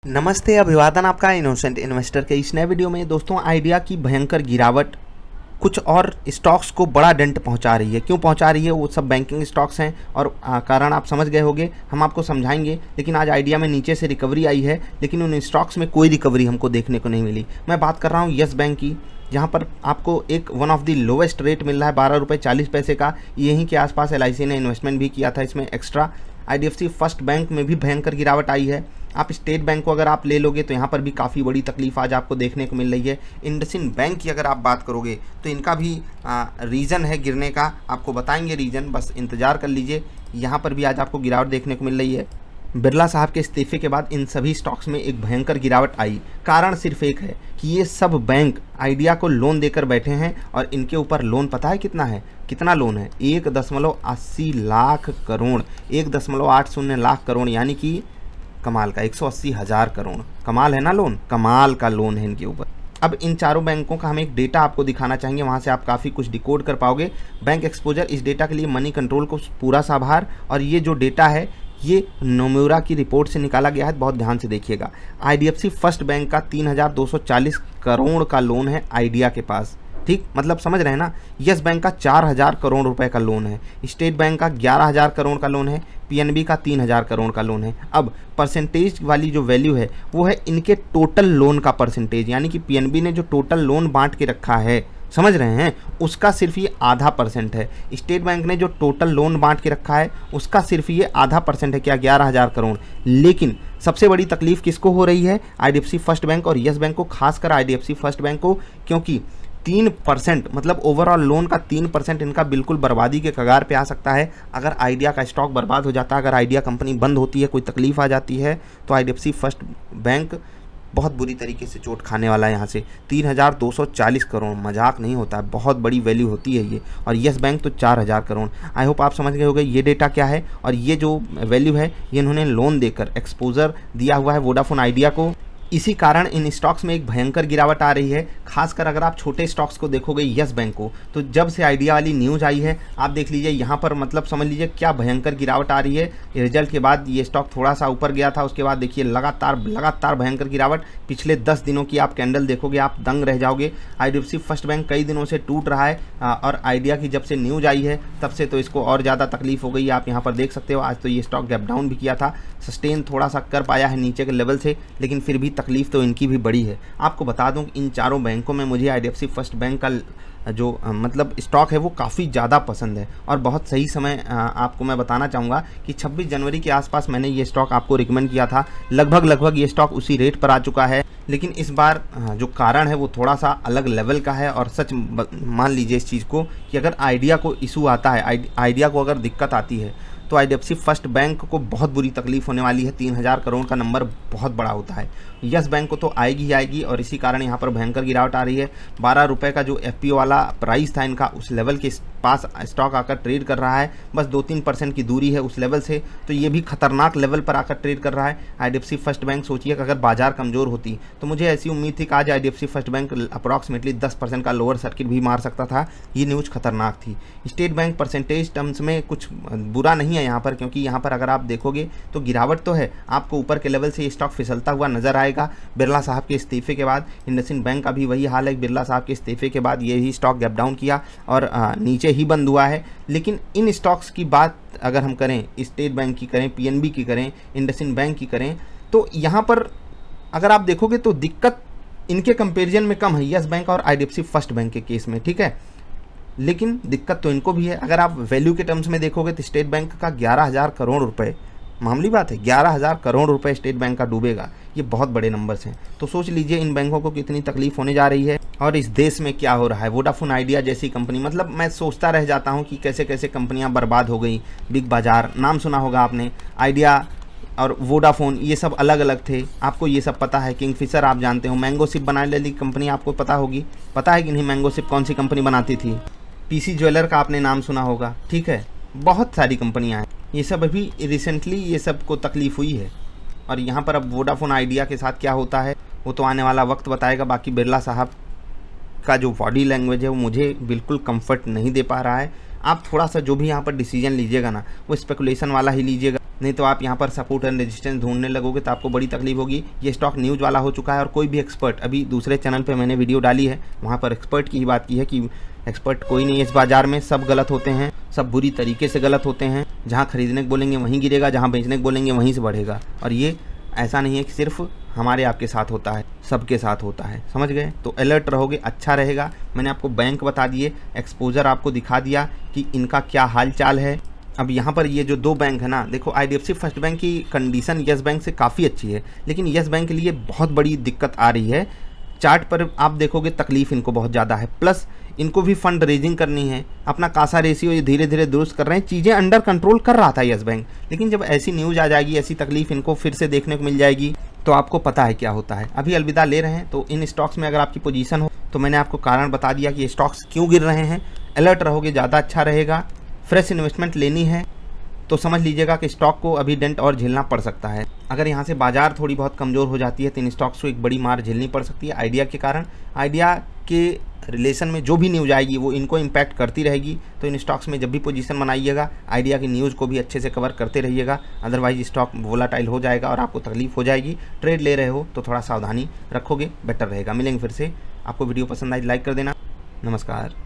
नमस्ते, अभिवादन आपका इनोसेंट इन्वेस्टर के इस नए वीडियो में। दोस्तों, आइडिया की भयंकर गिरावट कुछ और स्टॉक्स को बड़ा डेंट पहुंचा रही है। क्यों पहुंचा रही है? वो सब बैंकिंग स्टॉक्स हैं और कारण आप समझ गए होंगे, हम आपको समझाएंगे। लेकिन आज आइडिया में नीचे से रिकवरी आई है, लेकिन उन स्टॉक्स में कोई रिकवरी हमको देखने को नहीं मिली। मैं बात कर रहा हूँ यस बैंक की, जहाँ पर आपको एक one of the lowest rate मिल रहा है, 12 रुपये 40 पैसे का। यहीं के आसपास LIC ने इन्वेस्टमेंट भी किया था इसमें एक्स्ट्रा। IDFC फर्स्ट बैंक में भी भयंकर गिरावट आई है। आप स्टेट बैंक को अगर आप ले लोगे तो यहाँ पर भी काफ़ी बड़ी तकलीफ आज आपको देखने को मिल रही है। इंडसइंड बैंक की अगर आप बात करोगे तो इनका भी रीज़न है गिरने का, आपको बताएंगे रीज़न, बस इंतज़ार कर लीजिए। यहाँ पर भी आज आपको गिरावट देखने को मिल रही है। बिरला साहब के इस्तीफे के बाद इन सभी स्टॉक्स में एक भयंकर गिरावट आई। कारण सिर्फ एक है कि ये सब बैंक आइडिया को लोन देकर बैठे हैं और इनके ऊपर लोन पता है कितना है? कितना लोन है? 1.80 लाख करोड़, 1.80 लाख करोड़, यानी कि कमाल का 180,000 करोड़। कमाल है ना लोन? कमाल का लोन है इनके ऊपर। अब इन चारों बैंकों का हम एक डेटा आपको दिखाना चाहेंगे, वहाँ से आप काफ़ी कुछ डिकोड कर पाओगे। बैंक एक्सपोजर, इस डेटा के लिए मनी कंट्रोल को पूरा सा आभार। और ये जो डेटा है ये नोम्यूरा की रिपोर्ट से निकाला गया है, बहुत ध्यान से देखिएगा। IDFC फर्स्ट बैंक का 3,240 करोड़ का लोन है आइडिया के पास, ठीक, मतलब समझ रहे हैं ना। यस बैंक का 4,000 करोड़ रुपए का लोन है, स्टेट बैंक का 11,000 करोड़ का लोन है, PNB का 3,000 करोड़ का लोन है। अब परसेंटेज वाली जो वैल्यू है वो है इनके टोटल लोन का परसेंटेज, यानी कि PNB ने जो टोटल लोन बांट के रखा है, समझ रहे हैं, उसका सिर्फ ये ½ है। स्टेट बैंक ने जो टोटल लोन बांट के रखा है उसका सिर्फ ये ½ है, क्या 11,000 करोड़। लेकिन सबसे बड़ी तकलीफ किसको हो रही है? IDFC फर्स्ट बैंक और यस बैंक को, खासकर IDFC फर्स्ट बैंक को, क्योंकि 3% मतलब ओवरऑल लोन का 3% इनका बिल्कुल बर्बादी के कगार पे आ सकता है। अगर आइडिया का स्टॉक बर्बाद हो जाता है, अगर आइडिया कंपनी बंद होती है, कोई तकलीफ आ जाती है, तो IDFC फर्स्ट बैंक बहुत बुरी तरीके से चोट खाने वाला है। यहाँ से 3,240 करोड़ मजाक नहीं होता है, बहुत बड़ी वैल्यू होती है ये। और यस बैंक तो 4,000 करोड़। आई होप आप समझ गए होंगे ये डेटा क्या है और ये जो वैल्यू है ये इन्होंने लोन देकर एक्सपोजर दिया हुआ है वोडाफोन आइडिया को। इसी कारण इन स्टॉक्स में एक भयंकर गिरावट आ रही है। खासकर अगर आप छोटे स्टॉक्स को देखोगे यस बैंक को, तो जब से आइडिया वाली न्यूज़ आई है आप देख लीजिए यहाँ पर, मतलब समझ लीजिए क्या भयंकर गिरावट आ रही है। रिजल्ट के बाद ये स्टॉक थोड़ा सा ऊपर गया था, उसके बाद देखिए लगातार भयंकर गिरावट। पिछले 10 दिनों की आप कैंडल देखोगे आप दंग रह जाओगे। IDFC फर्स्ट बैंक कई दिनों से टूट रहा है और आइडिया की जब से न्यूज़ आई है तब से तो इसको और ज़्यादा तकलीफ हो गई। आप यहाँ पर देख सकते हो आज तो ये स्टॉक गैप डाउन भी किया था, सस्टेन थोड़ा सा कर पाया है नीचे के लेवल से, लेकिन फिर भी तकलीफ तो इनकी भी बड़ी है। आपको बता दूं इन चारों बैंकों में मुझे IDFC फर्स्ट बैंक का जो मतलब स्टॉक है वो काफ़ी ज़्यादा पसंद है। और बहुत सही समय आपको मैं बताना चाहूँगा कि 26 जनवरी के आसपास मैंने ये स्टॉक आपको रिकमेंड किया था। लगभग ये स्टॉक उसी रेट पर आ चुका है, लेकिन इस बार जो कारण है वो थोड़ा सा अलग लेवल का है। और सच मान लीजिए इस चीज़ को कि अगर आइडिया को इशू आता है, आइडिया को अगर दिक्कत आती है, तो IDFC फर्स्ट बैंक को बहुत बुरी तकलीफ होने वाली है। 3,000 करोड़ का नंबर बहुत बड़ा होता है। यस बैंक को तो आएगी ही आएगी और इसी कारण यहाँ पर भयंकर गिरावट आ रही है। 12 रुपये का जो FPO वाला प्राइस था इनका, उस लेवल के पास स्टॉक आकर ट्रेड कर रहा है, बस 2-3% की दूरी है उस लेवल से, तो ये भी खतरनाक लेवल पर आकर ट्रेड कर रहा है। IDFC फर्स्ट बैंक, सोचिए कि अगर बाजार कमज़ोर होती तो मुझे ऐसी उम्मीद थी कि आज IDFC फर्स्ट बैंक अप्रॉक्सीमेटली 10% का लोअर सर्किट भी मार सकता था। ये न्यूज़ खतरनाक थी। स्टेट बैंक परसेंटेज टर्म्स में कुछ बुरा नहीं है यहाँ पर, क्योंकि यहाँ पर अगर आप देखोगे तो गिरावट तो है, आपको ऊपर के लेवल से ये स्टॉक फिसलता हुआ नजर आएगा। बिरला साहब के इस्तीफे के बाद इंडसइंड बैंक का भी वही हाल है। बिरला साहब के इस्तीफे के बाद ये ही स्टॉक गैप डाउन किया और नीचे ही बंद हुआ है। लेकिन इन स्टॉक्स की बात अगर हम करें, स्टेट बैंक की करें, PNB की करें, इंडसइंड बैंक की करें, तो यहाँ पर अगर आप देखोगे तो दिक्कत इनके कंपेरिजन में कम है यस बैंक और IDFC फर्स्ट बैंक के केस में, ठीक है। लेकिन दिक्कत तो इनको भी है। अगर आप वैल्यू के टर्म्स में देखोगे तो स्टेट बैंक का 11,000 करोड़ रुपए, मामूली बात है, 11,000 करोड़ रुपए स्टेट बैंक का डूबेगा, ये बहुत बड़े नंबर्स हैं। तो सोच लीजिए इन बैंकों को कितनी तकलीफ होने जा रही है और इस देश में क्या हो रहा है। वोडाफोन आइडिया जैसी कंपनी, मतलब मैं सोचता रह जाता हूँ कि कैसे कैसे कंपनियाँ बर्बाद हो गई। बिग बाजार नाम सुना होगा आपने, आइडिया और वोडाफोन ये सब अलग अलग थे, आपको ये सब पता है। किंगफिशर आप जानते हो, मैंगो सिप बनाने वाली कंपनी आपको पता होगी, पता है कि नहीं मैंगो सिप कौन सी कंपनी बनाती थी? PC ज्वेलर का आपने नाम सुना होगा, ठीक है। बहुत सारी कंपनियां हैं, ये सब अभी रिसेंटली ये सब को तकलीफ हुई है। और यहाँ पर अब वोडाफोन आइडिया के साथ क्या होता है वो तो आने वाला वक्त बताएगा। बाकी बिरला साहब का जो बॉडी लैंग्वेज है वो मुझे बिल्कुल कंफर्ट नहीं दे पा रहा है। आप थोड़ा सा जो भी यहाँ पर डिसीजन लीजिएगा ना वो स्पेकुलेशन वाला ही लीजिएगा। नहीं तो आप यहाँ पर सपोर्ट एंड रेजिस्टेंस ढूंढने लगोगे तो आपको बड़ी तकलीफ होगी। ये स्टॉक न्यूज़ वाला हो चुका है और कोई भी एक्सपर्ट, अभी दूसरे चैनल पे मैंने वीडियो डाली है, वहाँ पर एक्सपर्ट की ही बात की है कि एक्सपर्ट कोई नहीं है इस बाज़ार में, सब गलत होते हैं, सब बुरी तरीके से गलत होते हैं। जहाँ खरीदने को बोलेंगे वहीं गिरेगा, जहाँ बेचने को बोलेंगे वहीं से बढ़ेगा। और ये ऐसा नहीं है कि सिर्फ हमारे आपके साथ होता है, सबके साथ होता है, समझ गए? तो अलर्ट रहोगे, अच्छा रहेगा। मैंने आपको बैंक बता दिए, एक्सपोजर आपको दिखा दिया कि इनका क्या हाल चाल है। अब यहाँ पर ये जो 2 बैंक है ना, देखो IDFC फर्स्ट बैंक की कंडीशन येस बैंक से काफ़ी अच्छी है, लेकिन येस बैंक के लिए बहुत बड़ी दिक्कत आ रही है। चार्ट पर आप देखोगे तकलीफ इनको बहुत ज़्यादा है, प्लस इनको भी फंड रेजिंग करनी है, अपना कासा रेशियो ये धीरे धीरे दुरुस्त कर रहे हैं, चीज़ें अंडर कंट्रोल कर रहा था येस बैंक। लेकिन जब ऐसी न्यूज़ आ जाएगी, ऐसी तकलीफ इनको फिर से देखने को मिल जाएगी, तो आपको पता है क्या होता है। अभी अलविदा ले रहे हैं। तो इन स्टॉक्स में अगर आपकी पोजीशन हो तो मैंने आपको कारण बता दिया कि ये स्टॉक्स क्यों गिर रहे हैं। अलर्ट रहोगे, ज़्यादा अच्छा रहेगा। फ्रेश इन्वेस्टमेंट लेनी है तो समझ लीजिएगा कि स्टॉक को अभी डेंट और झेलना पड़ सकता है। अगर यहाँ से बाजार थोड़ी बहुत कमज़ोर हो जाती है तो इन स्टॉक्स को एक बड़ी मार झेलनी पड़ सकती है आइडिया के कारण। आइडिया के रिलेशन में जो भी न्यूज़ आएगी वो इनको इम्पैक्ट करती रहेगी। तो इन स्टॉक्स में जब भी पोजीशन बनाइएगा, आइडिया की न्यूज़ को भी अच्छे से कवर करते रहिएगा, अदरवाइज स्टॉक वोलाटाइल हो जाएगा और आपको तकलीफ हो जाएगी। ट्रेड ले रहे हो तो थोड़ा सावधानी रखोगे, बेटर रहेगा। मिलेंगे फिर से। आपको वीडियो पसंद आई लाइक कर देना। नमस्कार।